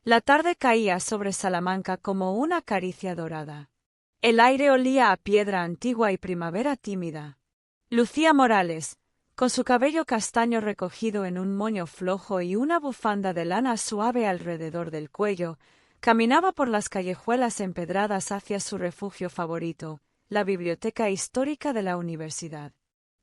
La tarde caía sobre Salamanca como una caricia dorada. El aire olía a piedra antigua y primavera tímida. Lucía Morales, con su cabello castaño recogido en un moño flojo y una bufanda de lana suave alrededor del cuello, caminaba por las callejuelas empedradas hacia su refugio favorito, la biblioteca histórica de la universidad.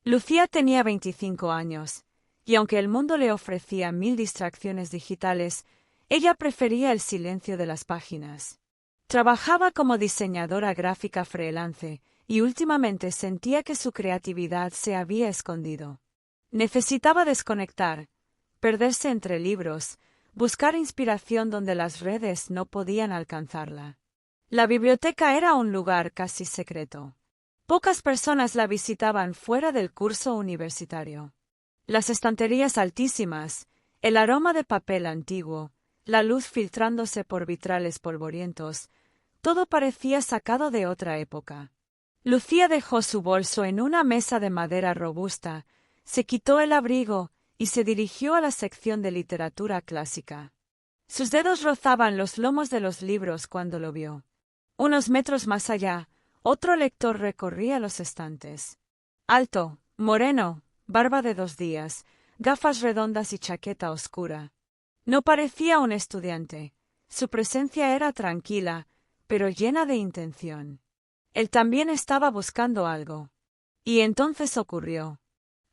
Lucía tenía 25 años, y aunque el mundo le ofrecía 1000 distracciones digitales, ella prefería el silencio de las páginas. Trabajaba como diseñadora gráfica freelance, y últimamente sentía que su creatividad se había escondido. Necesitaba desconectar, perderse entre libros, buscar inspiración donde las redes no podían alcanzarla. La biblioteca era un lugar casi secreto. Pocas personas la visitaban fuera del curso universitario. Las estanterías altísimas, el aroma de papel antiguo, la luz filtrándose por vitrales polvorientos, todo parecía sacado de otra época. Lucía dejó su bolso en una mesa de madera robusta, se quitó el abrigo y se dirigió a la sección de literatura clásica. Sus dedos rozaban los lomos de los libros cuando lo vio. Unos metros más allá, otro lector recorría los estantes. Alto, moreno, barba de 2 días, gafas redondas y chaqueta oscura. No parecía un estudiante. Su presencia era tranquila, pero llena de intención. Él también estaba buscando algo. Y entonces ocurrió.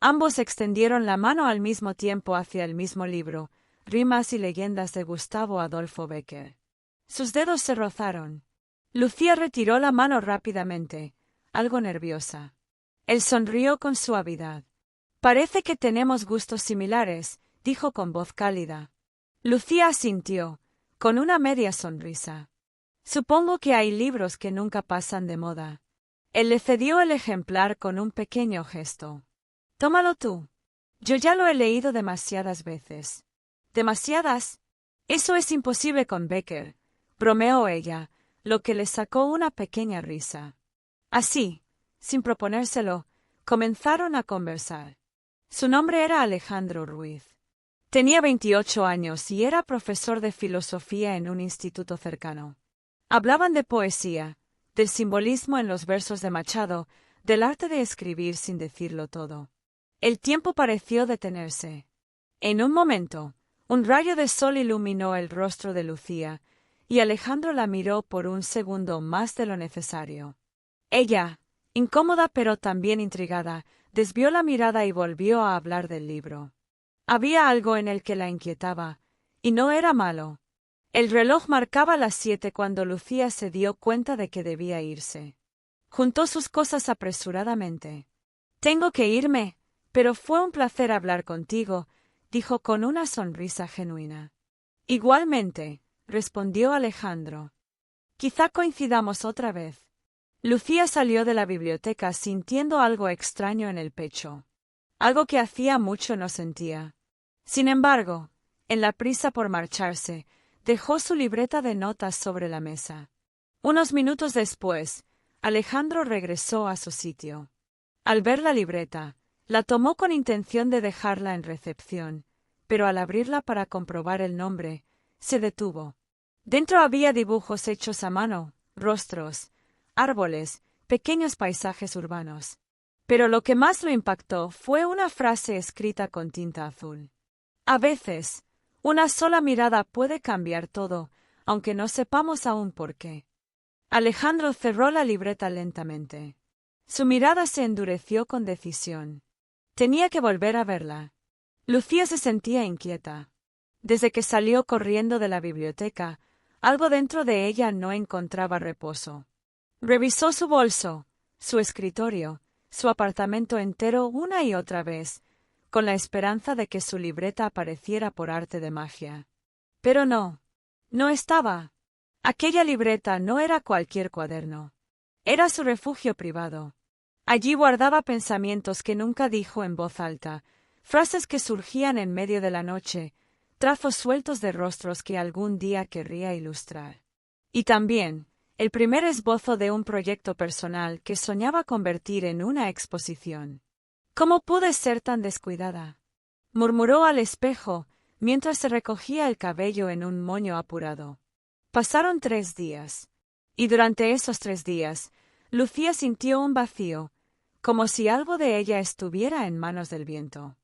Ambos extendieron la mano al mismo tiempo hacia el mismo libro, Rimas y leyendas de Gustavo Adolfo Bécquer. Sus dedos se rozaron. Lucía retiró la mano rápidamente, algo nerviosa. Él sonrió con suavidad. Parece que tenemos gustos similares, dijo con voz cálida. Lucía asintió, con una media sonrisa. Supongo que hay libros que nunca pasan de moda. Él le cedió el ejemplar con un pequeño gesto. Tómalo tú. Yo ya lo he leído demasiadas veces. ¿Demasiadas? Eso es imposible con Bécquer, bromeó ella, lo que le sacó una pequeña risa. Así, sin proponérselo, comenzaron a conversar. Su nombre era Alejandro Ruiz. Tenía 28 años y era profesor de filosofía en un instituto cercano. Hablaban de poesía, del simbolismo en los versos de Machado, del arte de escribir sin decirlo todo. El tiempo pareció detenerse. En un momento, un rayo de sol iluminó el rostro de Lucía, y Alejandro la miró por un segundo más de lo necesario. Ella, incómoda pero también intrigada, desvió la mirada y volvió a hablar del libro. Había algo en el que la inquietaba, y no era malo. El reloj marcaba las 7 cuando Lucía se dio cuenta de que debía irse. Juntó sus cosas apresuradamente. «Tengo que irme, pero fue un placer hablar contigo», dijo con una sonrisa genuina. «Igualmente», respondió Alejandro. «Quizá coincidamos otra vez». Lucía salió de la biblioteca sintiendo algo extraño en el pecho. Algo que hacía mucho no sentía. Sin embargo, en la prisa por marcharse, dejó su libreta de notas sobre la mesa. Unos minutos después, Alejandro regresó a su sitio. Al ver la libreta, la tomó con intención de dejarla en recepción, pero al abrirla para comprobar el nombre, se detuvo. Dentro había dibujos hechos a mano, rostros, árboles, pequeños paisajes urbanos. Pero lo que más lo impactó fue una frase escrita con tinta azul. A veces, una sola mirada puede cambiar todo, aunque no sepamos aún por qué. Alejandro cerró la libreta lentamente. Su mirada se endureció con decisión. Tenía que volver a verla. Lucía se sentía inquieta. Desde que salió corriendo de la biblioteca, algo dentro de ella no encontraba reposo. Revisó su bolso, su escritorio, su apartamento entero una y otra vez, con la esperanza de que su libreta apareciera por arte de magia. Pero no estaba. Aquella libreta no era cualquier cuaderno. Era su refugio privado. Allí guardaba pensamientos que nunca dijo en voz alta, frases que surgían en medio de la noche, trazos sueltos de rostros que algún día querría ilustrar. Y también, el primer esbozo de un proyecto personal que soñaba convertir en una exposición. «¿Cómo pude ser tan descuidada?», murmuró al espejo, mientras se recogía el cabello en un moño apurado. Pasaron 3 días. Y durante esos 3 días, Lucía sintió un vacío, como si algo de ella estuviera en manos del viento.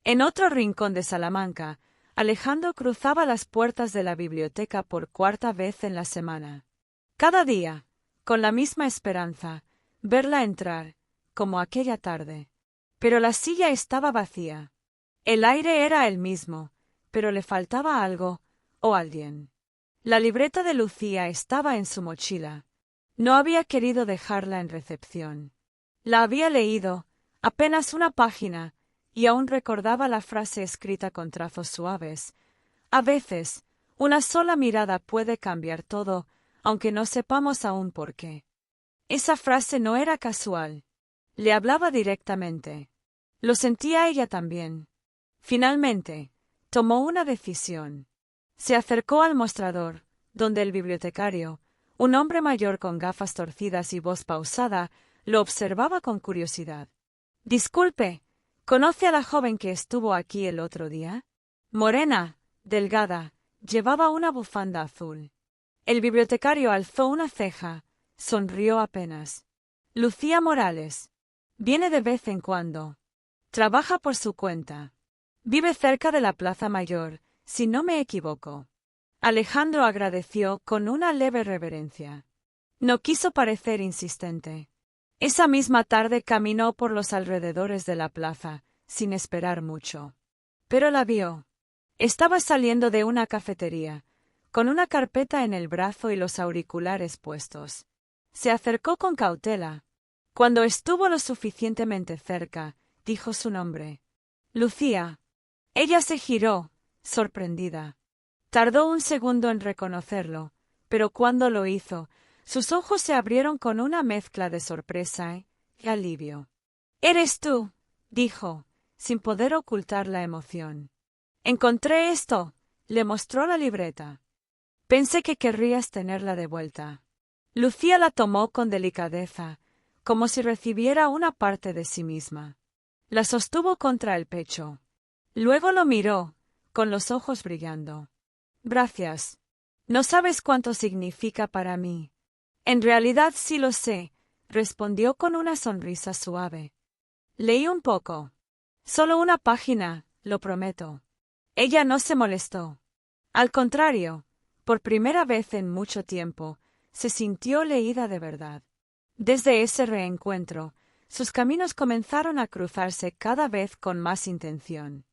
En otro rincón de Salamanca, Alejandro cruzaba las puertas de la biblioteca por 4ª vez en la semana. Cada día, con la misma esperanza, verla entrar, como aquella tarde. Pero la silla estaba vacía. El aire era el mismo, pero le faltaba algo o alguien. La libreta de Lucía estaba en su mochila. No había querido dejarla en recepción. La había leído, apenas una página, y aún recordaba la frase escrita con trazos suaves. A veces, una sola mirada puede cambiar todo, aunque no sepamos aún por qué. Esa frase no era casual. Le hablaba directamente. Lo sentía ella también. Finalmente, tomó una decisión. Se acercó al mostrador, donde el bibliotecario, un hombre mayor con gafas torcidas y voz pausada, lo observaba con curiosidad. «Disculpe, ¿conoce a la joven que estuvo aquí el otro día?» Morena, delgada, llevaba una bufanda azul. El bibliotecario alzó una ceja, sonrió apenas. «Lucía Morales. Viene de vez en cuando. Trabaja por su cuenta. Vive cerca de la Plaza Mayor, si no me equivoco». Alejandro agradeció con una leve reverencia. No quiso parecer insistente. Esa misma tarde caminó por los alrededores de la plaza, sin esperar mucho. Pero la vio. Estaba saliendo de una cafetería, con una carpeta en el brazo y los auriculares puestos. Se acercó con cautela. Cuando estuvo lo suficientemente cerca, dijo su nombre. «Lucía». Ella se giró, sorprendida. Tardó un segundo en reconocerlo, pero cuando lo hizo, sus ojos se abrieron con una mezcla de sorpresa y alivio. «¿Eres tú?», dijo, sin poder ocultar la emoción. «Encontré esto», le mostró la libreta. «Pensé que querrías tenerla de vuelta». Lucía la tomó con delicadeza, como si recibiera una parte de sí misma. La sostuvo contra el pecho. Luego lo miró, con los ojos brillando. «Gracias. No sabes cuánto significa para mí». «En realidad sí lo sé», respondió con una sonrisa suave. «Leí un poco. Solo una página, lo prometo». Ella no se molestó. Al contrario, por primera vez en mucho tiempo, se sintió leída de verdad. Desde ese reencuentro, sus caminos comenzaron a cruzarse cada vez con más intención.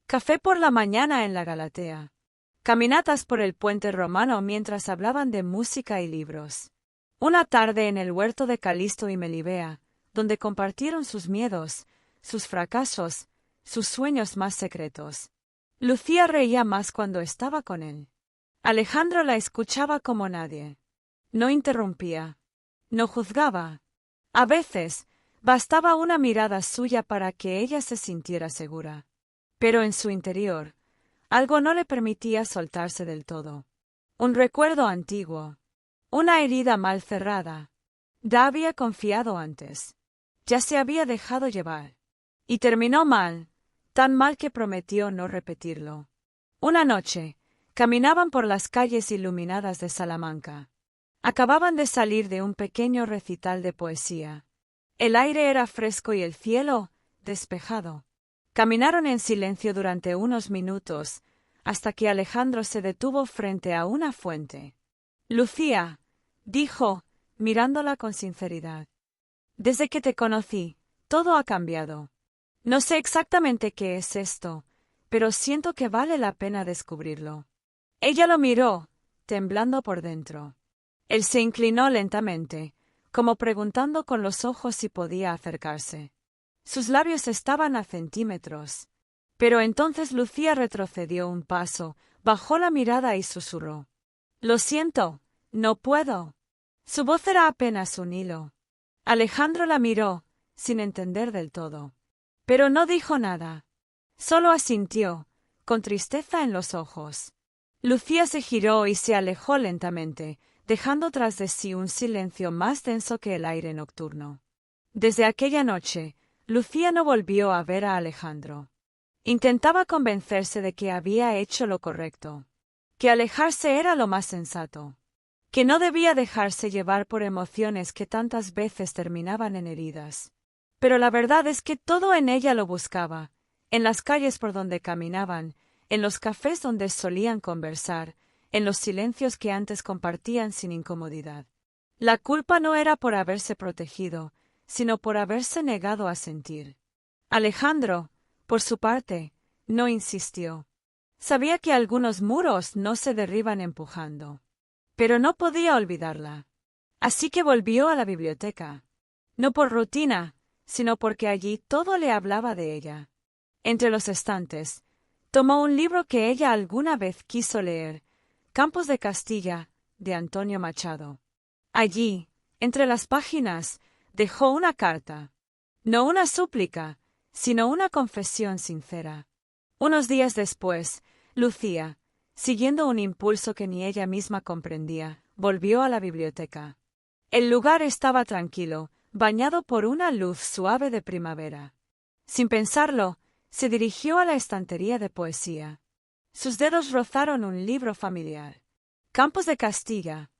Café por la mañana en la Galatea. Caminatas por el puente romano mientras hablaban de música y libros. Una tarde en el huerto de Calisto y Melibea, donde compartieron sus miedos, sus fracasos, sus sueños más secretos. Lucía reía más cuando estaba con él. Alejandro la escuchaba como nadie. No interrumpía. No juzgaba. A veces, bastaba una mirada suya para que ella se sintiera segura. Pero en su interior, algo no le permitía soltarse del todo. Un recuerdo antiguo. Una herida mal cerrada. Ya había confiado antes. Ya se había dejado llevar. Y terminó mal, tan mal que prometió no repetirlo. Una noche, caminaban por las calles iluminadas de Salamanca. Acababan de salir de un pequeño recital de poesía. El aire era fresco y el cielo, despejado. Caminaron en silencio durante unos minutos, hasta que Alejandro se detuvo frente a una fuente. «Lucía», dijo, mirándola con sinceridad. «Desde que te conocí, todo ha cambiado. No sé exactamente qué es esto, pero siento que vale la pena descubrirlo». Ella lo miró, temblando por dentro. Él se inclinó lentamente, como preguntando con los ojos si podía acercarse. Sus labios estaban a centímetros. Pero entonces Lucía retrocedió un paso, bajó la mirada y susurró. «Lo siento, no puedo». Su voz era apenas un hilo. Alejandro la miró, sin entender del todo. Pero no dijo nada. Solo asintió, con tristeza en los ojos. Lucía se giró y se alejó lentamente, dejando tras de sí un silencio más denso que el aire nocturno. Desde aquella noche, Lucía no volvió a ver a Alejandro. Intentaba convencerse de que había hecho lo correcto, que alejarse era lo más sensato, que no debía dejarse llevar por emociones que tantas veces terminaban en heridas. Pero la verdad es que todo en ella lo buscaba, en las calles por donde caminaban, en los cafés donde solían conversar, en los silencios que antes compartían sin incomodidad. La culpa no era por haberse protegido, sino por haberse negado a sentir. Alejandro, por su parte, no insistió. Sabía que algunos muros no se derriban empujando. Pero no podía olvidarla. Así que volvió a la biblioteca. No por rutina, sino porque allí todo le hablaba de ella. Entre los estantes, tomó un libro que ella alguna vez quiso leer, Campos de Castilla, de Antonio Machado. Allí, entre las páginas, dejó una carta. No una súplica, sino una confesión sincera. Unos días después, Lucía, siguiendo un impulso que ni ella misma comprendía, volvió a la biblioteca. El lugar estaba tranquilo, bañado por una luz suave de primavera. Sin pensarlo, se dirigió a la estantería de poesía. Sus dedos rozaron un libro familiar. Campos de Castilla.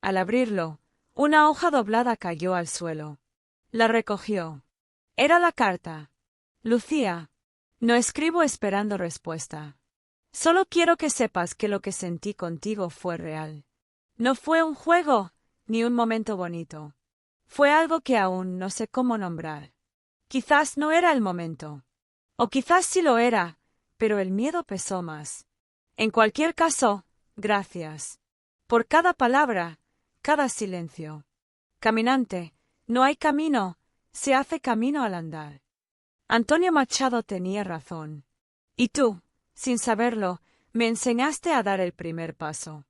Al abrirlo, una hoja doblada cayó al suelo. La recogió. Era la carta. Lucía, no escribo esperando respuesta. Solo quiero que sepas que lo que sentí contigo fue real. No fue un juego, ni un momento bonito. Fue algo que aún no sé cómo nombrar. Quizás no era el momento. O quizás sí lo era, pero el miedo pesó más. En cualquier caso, gracias. Por cada palabra, cada silencio. Caminante, no hay camino, se hace camino al andar. Antonio Machado tenía razón. Y tú, sin saberlo, me enseñaste a dar el primer paso.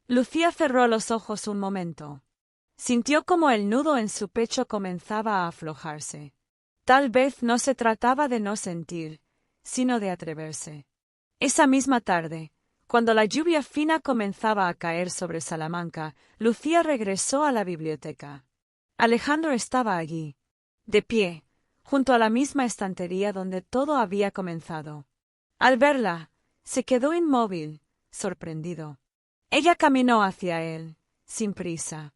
Lucía cerró los ojos un momento. Sintió como el nudo en su pecho comenzaba a aflojarse. Tal vez no se trataba de no sentir, sino de atreverse. Esa misma tarde, cuando la lluvia fina comenzaba a caer sobre Salamanca, Lucía regresó a la biblioteca. Alejandro estaba allí, de pie, junto a la misma estantería donde todo había comenzado. Al verla, se quedó inmóvil, sorprendido. Ella caminó hacia él, sin prisa.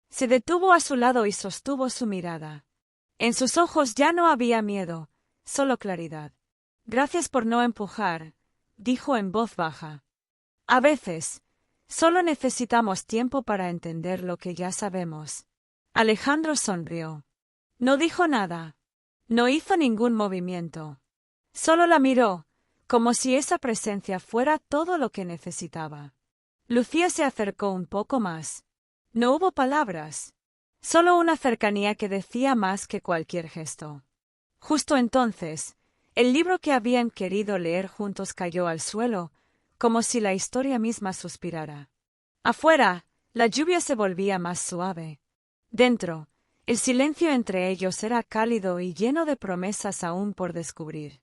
Se detuvo a su lado y sostuvo su mirada. En sus ojos ya no había miedo, solo claridad. Gracias por no empujar, dijo en voz baja. A veces, solo necesitamos tiempo para entender lo que ya sabemos. Alejandro sonrió. No dijo nada. No hizo ningún movimiento. Solo la miró, como si esa presencia fuera todo lo que necesitaba. Lucía se acercó un poco más. No hubo palabras, solo una cercanía que decía más que cualquier gesto. Justo entonces, el libro que habían querido leer juntos cayó al suelo, como si la historia misma suspirara. Afuera, la lluvia se volvía más suave. Dentro, el silencio entre ellos era cálido y lleno de promesas aún por descubrir.